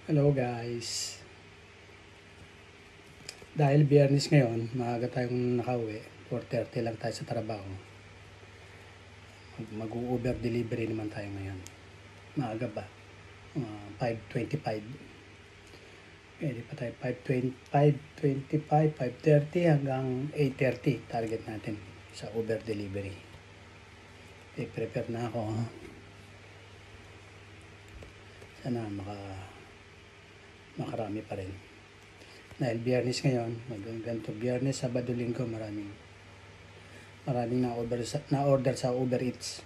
Hello guys. Dahil Biyernes ngayon, maaga tayong nakauwi. 4:30 lang tayo sa trabaho. Mag-u-Uber delivery naman tayo ngayon. Maaga ba? 5:25. Pwede pa tayo 5:25, 5:30 hanggang 8:30 target natin sa Uber delivery. I-prepare na ako. Sana makarami pa rin. Dahil Biyernes ngayon, ganito Biyernes, Sabado, Linggo, maraming na-order sa Uber Eats.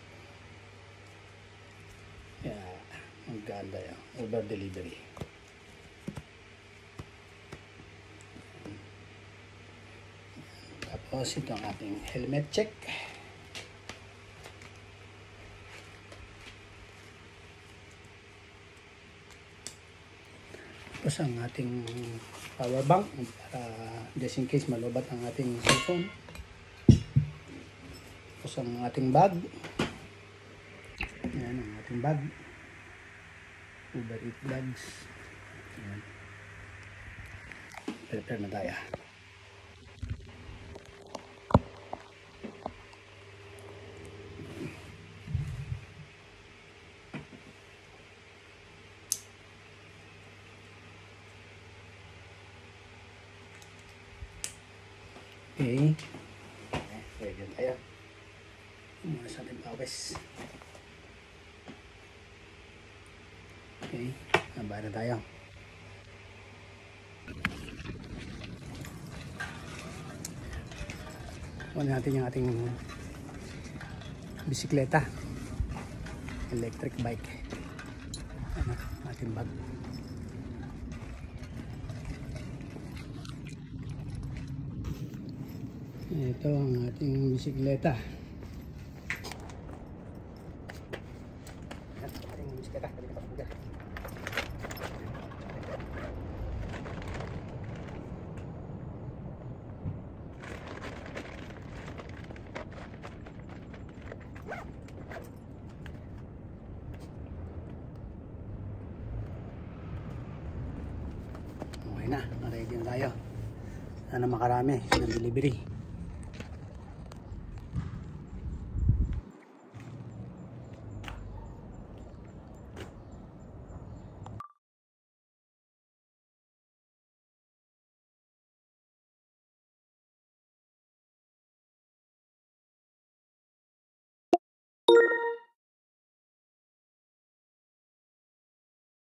Kaya maganda yung Uber delivery. Tapos ito ang ating helmet check. Tapos ang ating power bank para just in case malubat ang ating cellphone. Tapos ang ating bag. Yan ang ating bag. Uber Eats bags. Yan. Prepare na tayo. Okay. Ready na tayo. Muna sa ating pawis. Okay. Nabaya na tayo. Kunin natin yung ating bisikleta. Electric bike. Ano, ating bag. Ito ang ating bisikleta. Ating bisikleta. Okay na. Ready na tayo. Sana makarami ng delivery.